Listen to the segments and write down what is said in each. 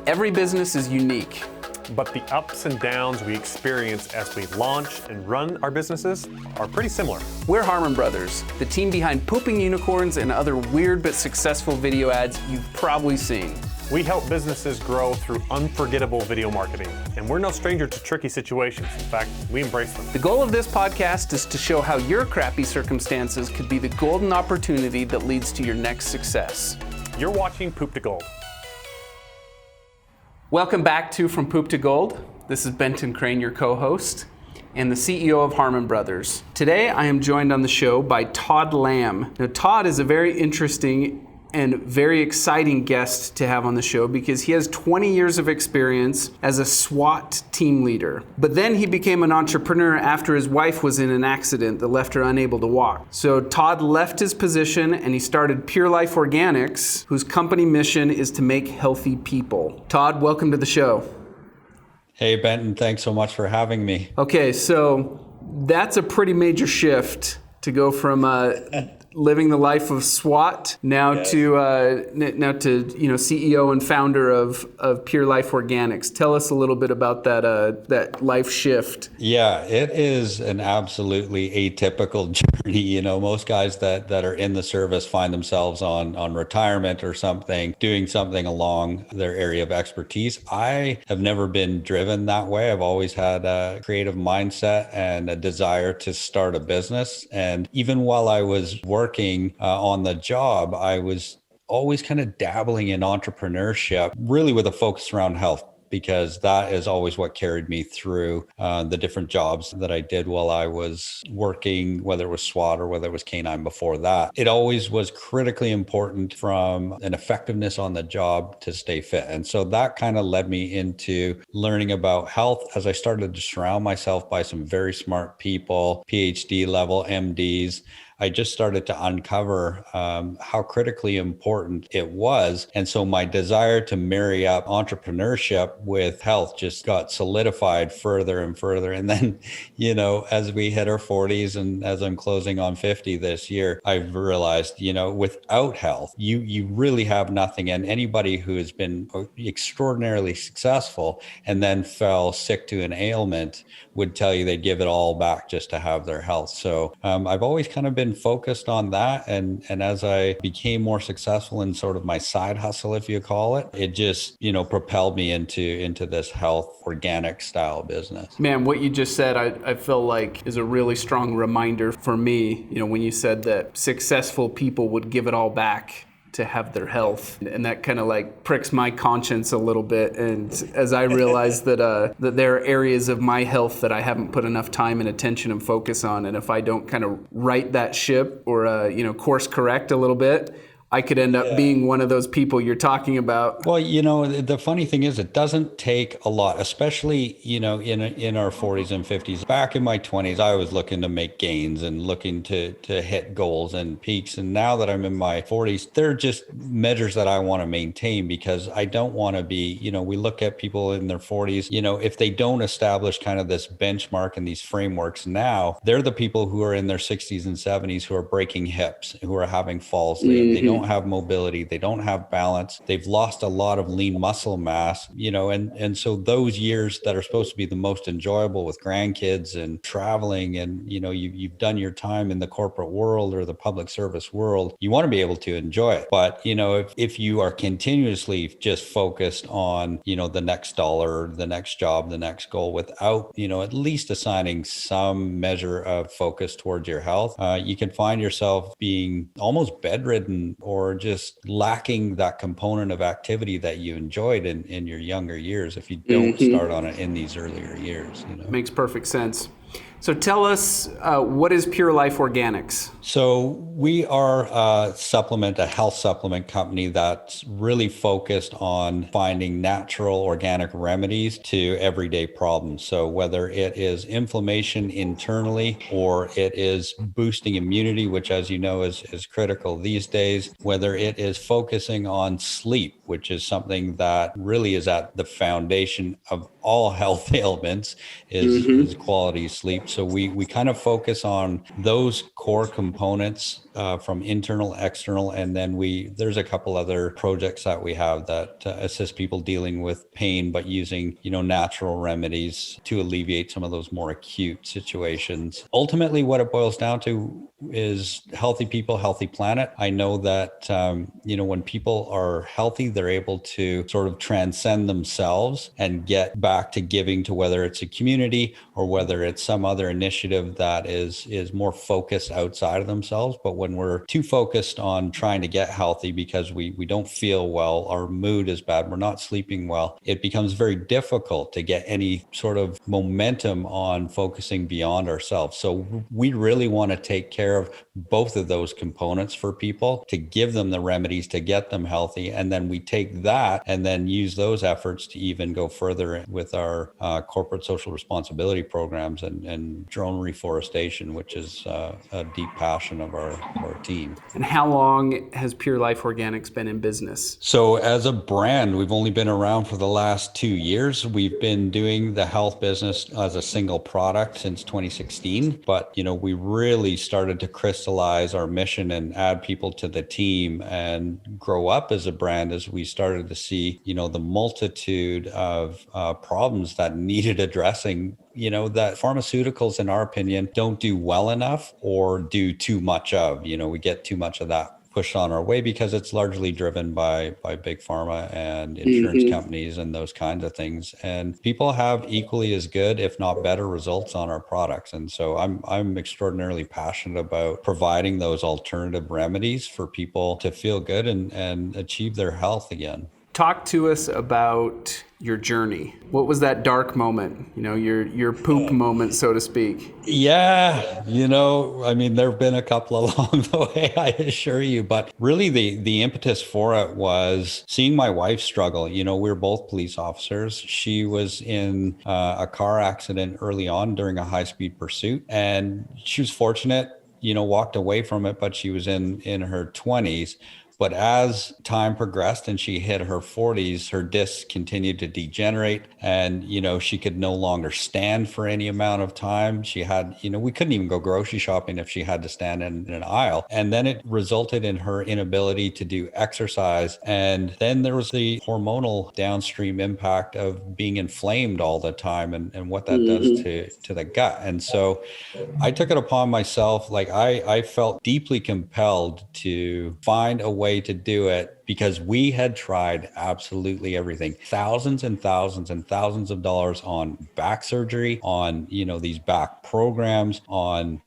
Every business is unique. But the ups and downs we experience as we launch and run our businesses are pretty similar. We're Harmon Brothers, the team behind Pooping Unicorns and other weird but successful video ads you've probably seen. We help businesses grow through unforgettable video marketing, and we're no stranger to tricky situations. In fact, we embrace them. The goal of this podcast is to show how your crappy circumstances could be the golden opportunity that leads to your next success. You're watching Poop to Gold. Welcome back to From Poop to Gold. This is Benton Crane, your co-host, and the CEO of Harmon Brothers. Today, I am joined on the show by Todd Lamb. Now, Todd is a very interesting and very exciting guest to have on the show because he has 20 years of experience as a SWAT team leader. But then he became an entrepreneur after his wife was in an accident that left her unable to walk. So Todd left his position and he started PureLife Organics, whose company mission is to make healthy people. Todd, welcome to the show. Hey, Benton, thanks so much for having me. Okay, so that's a pretty major shift to go from living the life of SWAT now to CEO and founder of PureLife Organics. Tell us a little bit about that life shift. Yeah, it is an absolutely atypical journey. You know, most guys that are in the service find themselves on retirement or something, doing something along their area of expertise. I have never been driven that way. I've always had a creative mindset and a desire to start a business. And even while I was working on the job, I was always kind of dabbling in entrepreneurship, really with a focus around health, because that is always what carried me through the different jobs that I did while I was working, whether it was SWAT or whether it was K9 before that. It always was critically important from an effectiveness on the job to stay fit. And so that kind of led me into learning about health as I started to surround myself by some very smart people, PhD level MDs. I just started to uncover how critically important it was. And so my desire to marry up entrepreneurship with health just got solidified further and further. And then, you know, as we hit our 40s and as I'm closing on 50 this year, I've realized, you know, without health, you really have nothing. And anybody who has been extraordinarily successful and then fell sick to an ailment would tell you they'd give it all back just to have their health. So I've always kind of been focused on that. And as I became more successful in sort of my side hustle, if you call it, it just, you know, propelled me into this health organic style business. Man, what you just said, I feel like is a really strong reminder for me, you know, when you said that successful people would give it all back to have their health. And that kind of like pricks my conscience a little bit. And as I realize that there are areas of my health that I haven't put enough time and attention and focus on. And if I don't kind of right that ship or, course correct a little bit, I could end up being one of those people you're talking about. Well, you know, the funny thing is it doesn't take a lot, especially, you know, in our 40s and 50s. Back in my 20s, I was looking to make gains and looking to hit goals and peaks. And now that I'm in my 40s, they're just measures that I want to maintain because I don't want to be, you know, we look at people in their 40s, you know, if they don't establish kind of this benchmark and these frameworks now, they're the people who are in their 60s and 70s who are breaking hips, who are having falls. They don't have mobility, they don't have balance, they've lost a lot of lean muscle mass, you know, and so those years that are supposed to be the most enjoyable with grandkids and traveling and, you know, you've done your time in the corporate world or the public service world, you want to be able to enjoy it. But, you know, if you are continuously just focused on, you know, the next dollar, the next job, the next goal without, you know, at least assigning some measure of focus towards your health, you can find yourself being almost bedridden or just lacking that component of activity that you enjoyed in your younger years if you don't start on it in these earlier years. You know? Makes perfect sense. So tell us, what is PureLife Organics? So we are a health supplement company that's really focused on finding natural organic remedies to everyday problems. So whether it is inflammation internally or it is boosting immunity, which as you know is critical these days, whether it is focusing on sleep, which is something that really is at the foundation of all health ailments, is quality sleep. So we kind of focus on those core components from internal, external, and then there's a couple other projects that we have that assist people dealing with pain, but using, natural remedies to alleviate some of those more acute situations. Ultimately, what it boils down to is healthy people, healthy planet. I know that, when people are healthy, they're able to sort of transcend themselves and get back to giving to whether it's a community or whether it's some other initiative that is more focused outside of themselves. But when we're too focused on trying to get healthy because we don't feel well, our mood is bad, we're not sleeping well, it becomes very difficult to get any sort of momentum on focusing beyond ourselves. So we really want to take care of both of those components for people, to give them the remedies to get them healthy. And then we take that and then use those efforts to even go further with our corporate social responsibility programs and drone reforestation, which is a deep passion of our team. And how long has PureLife Organics been in business? So as a brand, we've only been around for the last 2 years. We've been doing the health business as a single product since 2016. But, we really started to crystallize our mission and add people to the team and grow up as a brand as we started to see, the multitude of problems that needed addressing, that pharmaceuticals, in our opinion, don't do well enough or do too much of. We get too much of that pushed on our way because it's largely driven by big pharma and insurance companies and those kinds of things. And people have equally as good, if not better, results on our products. And so I'm extraordinarily passionate about providing those alternative remedies for people to feel good and achieve their health again. Talk to us about your journey. What was that dark moment? Your poop moment, so to speak. Yeah, there have been a couple along the way, I assure you. But really the impetus for it was seeing my wife struggle. We were both police officers. She was in a car accident early on during a high-speed pursuit. And she was fortunate, walked away from it, but she was in her 20s. But as time progressed and she hit her 40s, her discs continued to degenerate and, she could no longer stand for any amount of time. She had, we couldn't even go grocery shopping if she had to stand in an aisle. And then it resulted in her inability to do exercise. And then there was the hormonal downstream impact of being inflamed all the time and what that does to the gut. And so I took it upon myself, I felt deeply compelled to find a way to do it because we had tried absolutely everything, thousands and thousands and thousands of dollars on back surgery, on, these back programs, on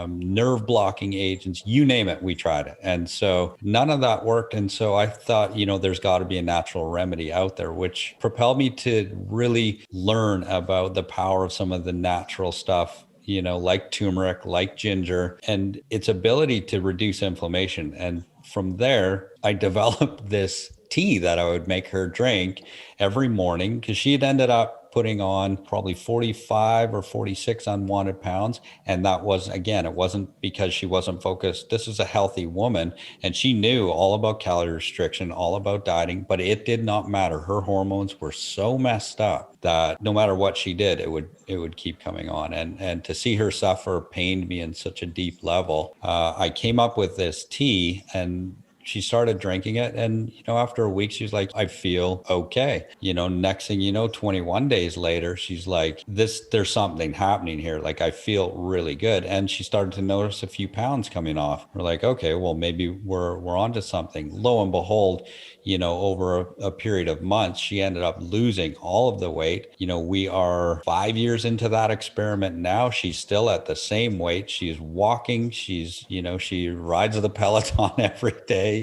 nerve blocking agents, you name it, we tried it. And so none of that worked. And so I thought, there's got to be a natural remedy out there, which propelled me to really learn about the power of some of the natural stuff, like turmeric, like ginger, and its ability to reduce inflammation. And from there, I developed this tea that I would make her drink every morning because she had ended up putting on probably 45 or 46 unwanted pounds. And that was, again, it wasn't because she wasn't focused. This is a healthy woman and she knew all about calorie restriction, all about dieting, but it did not matter. Her hormones were so messed up that no matter what she did, it would keep coming on. And to see her suffer pained me in such a deep level. I came up with this tea and she started drinking it. And, after a week, she's like, I feel okay. Next thing you know, 21 days later, she's like, there's something happening here. I feel really good. And she started to notice a few pounds coming off. We're like, okay, well, maybe we're onto something. Lo and behold, over a period of months, she ended up losing all of the weight. We are 5 years into that experiment now. She's still at the same weight. She's walking. She's, she rides the Peloton every day,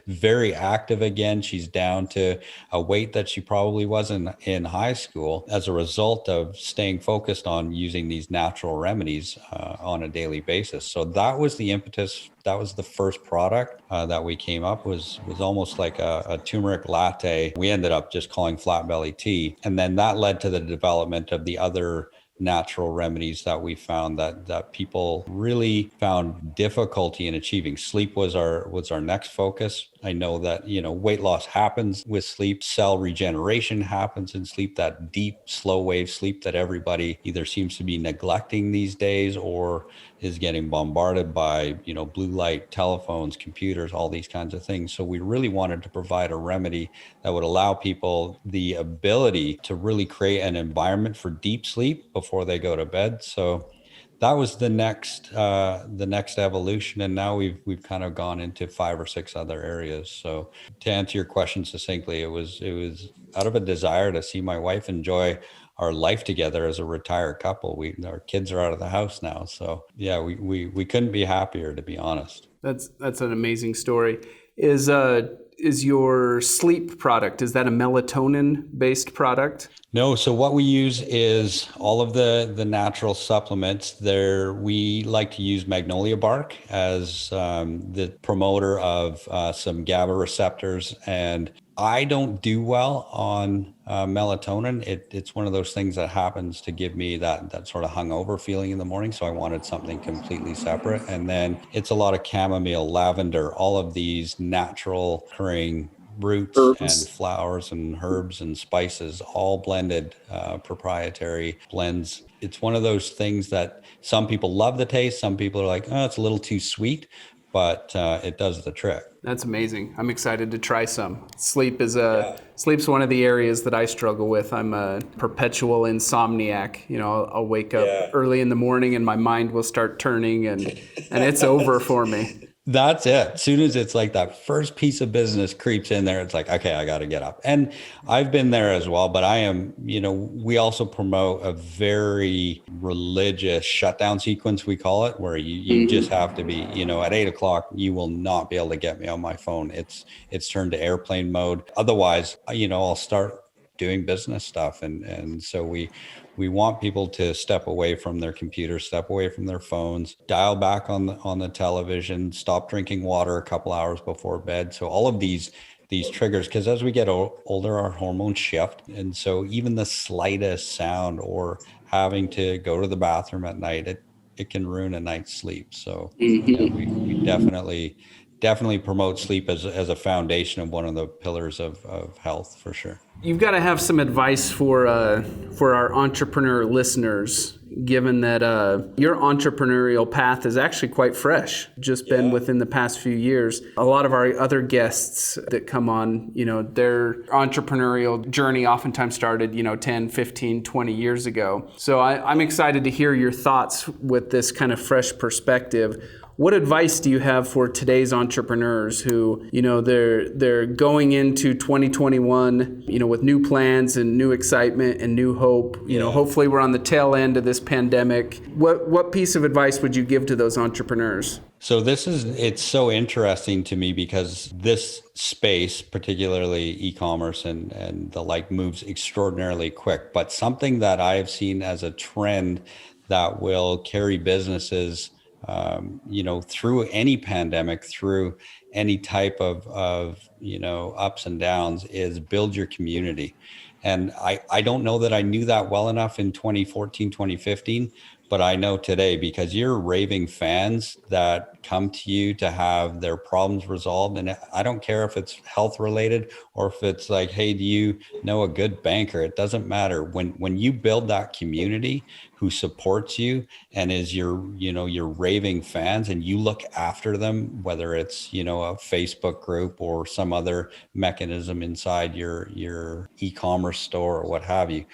very active again. She's down to a weight that she probably was in high school as a result of staying focused on using these natural remedies on a daily basis. So that was the impetus. That was the first product that we came up was almost like a turmeric latte. We ended up just calling flat belly tea. And then that led to the development of the other natural remedies that we found that people really found difficulty in achieving. Sleep was our next focus. I know that, weight loss happens with sleep, cell regeneration happens in sleep, that deep, slow wave sleep that everybody either seems to be neglecting these days or is getting bombarded by, blue light, telephones, computers, all these kinds of things. So we really wanted to provide a remedy that would allow people the ability to really create an environment for deep sleep before they go to bed. So that was the next evolution, and now we've kind of gone into 5 or 6 other areas. So to answer your question succinctly, it was out of a desire to see my wife enjoy our life together as a retired couple. Our kids are out of the house now, so yeah, we couldn't be happier, to be honest. That's an amazing story. Is your sleep product, is that a melatonin based product? No, so what we use is all of the natural supplements there. We like to use magnolia bark as the promoter of some GABA receptors. And I don't do well on melatonin. It's one of those things that happens to give me that sort of hungover feeling in the morning. So I wanted something completely separate. And then it's a lot of chamomile, lavender, all of these natural occurring roots and flowers and herbs and spices, all blended, proprietary blends. It's one of those things that some people love the taste. Some people are like, oh, it's a little too sweet, but it does the trick. That's amazing. I'm excited to try some. Sleep's one of the areas that I struggle with. I'm a perpetual insomniac. I'll wake up early in the morning and my mind will start turning and it's over for me. That's it. As soon as it's like that first piece of business creeps in there, it's like, okay, I got to get up. And I've been there as well, but I am, we also promote a very religious shutdown sequence, we call it, where you just have to be, at 8:00, you will not be able to get me on my phone. It's turned to airplane mode. Otherwise, I'll start doing business stuff. And so we want people to step away from their computers, step away from their phones, dial back on the television, stop drinking water a couple hours before bed. So all of these triggers, because as we get older, our hormones shift. And so even the slightest sound or having to go to the bathroom at night, it can ruin a night's sleep. So yeah, we definitely promote sleep as a foundation of one of the pillars of health, for sure. You've got to have some advice for our entrepreneur listeners, given that your entrepreneurial path is actually quite fresh, just been within the past few years. A lot of our other guests that come on, their entrepreneurial journey oftentimes started, 10, 15, 20 years ago. So I'm excited to hear your thoughts with this kind of fresh perspective. What advice do you have for today's entrepreneurs who, they're going into 2021, with new plans and new excitement and new hope? Hopefully we're on the tail end of this pandemic. What piece of advice would you give to those entrepreneurs? So it's so interesting to me because this space, particularly e-commerce and the like, moves extraordinarily quick. But something that I've seen as a trend that will carry businesses through any pandemic, through any type of ups and downs, is build your community. And I don't know that I knew that well enough in 2014, 2015, but I know today, because you're raving fans that come to you to have their problems resolved. And I don't care if it's health related or if it's like, hey, do you know a good banker? It doesn't matter. When you build that community who supports you and is your raving fans, and you look after them, whether it's, a Facebook group or some other mechanism inside your e-commerce store or what have you,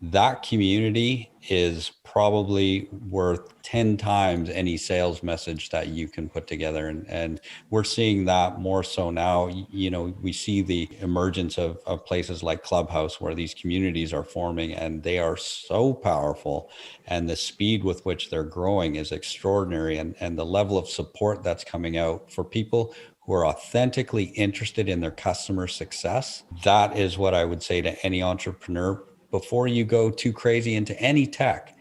that community is probably worth 10 times any sales message that you can put together. And we're seeing that more so now. We see the emergence of places like Clubhouse, where these communities are forming, and they are so powerful. And the speed with which they're growing is extraordinary. And the level of support that's coming out for people who are authentically interested in their customer success, that is what I would say to any entrepreneur. Before you go too crazy into any tech,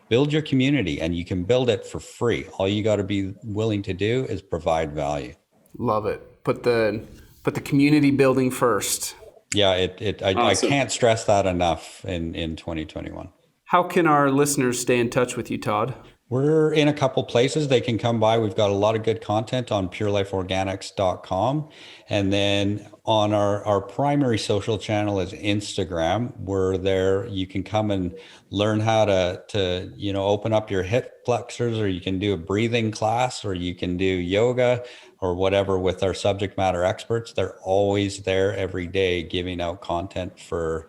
build your community, and you can build it for free. All you got to be willing to do is provide value. Love it. Put the community building first. Yeah, awesome. I can't stress that enough in 2021. How can our listeners stay in touch with you, Todd? We're in a couple places they can come by. We've got a lot of good content on PureLifeOrganics.com. And then on our primary social channel is Instagram. We're there. You can come and learn how to open up your hip flexors, or you can do a breathing class, or you can do yoga or whatever with our subject matter experts. They're always there every day giving out content for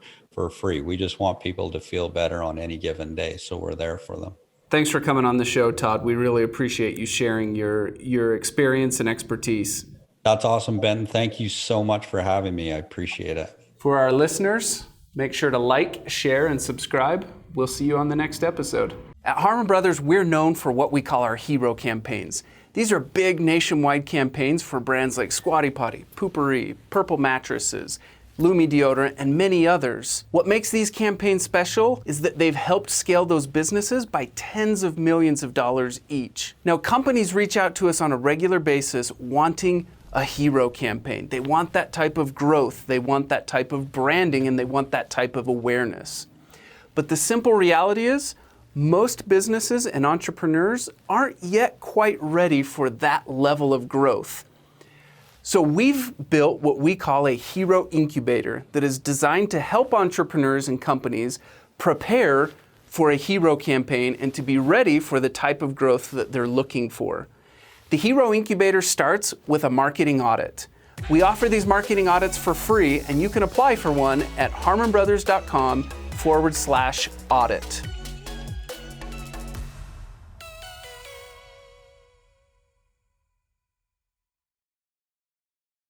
free. We just want people to feel better on any given day. So we're there for them. Thanks for coming on the show, Todd. We really appreciate you sharing your experience and expertise. That's awesome, Ben. Thank you so much for having me. I appreciate it. For our listeners, make sure to like, share, and subscribe. We'll see you on the next episode. At Harmon Brothers, we're known for what we call our hero campaigns. These are big nationwide campaigns for brands like Squatty Potty, Poopery, Purple Mattresses, Lumi deodorant, and many others. What makes these campaigns special is that they've helped scale those businesses by tens of millions of dollars each. Now, companies reach out to us on a regular basis wanting a hero campaign. They want that type of growth, they want that type of branding, and they want that type of awareness. But the simple reality is, most businesses and entrepreneurs aren't yet quite ready for that level of growth. So we've built what we call a hero incubator that is designed to help entrepreneurs and companies prepare for a hero campaign and to be ready for the type of growth that they're looking for. The hero incubator starts with a marketing audit. We offer these marketing audits for free, and you can apply for one at harmonbrothers.com/audit.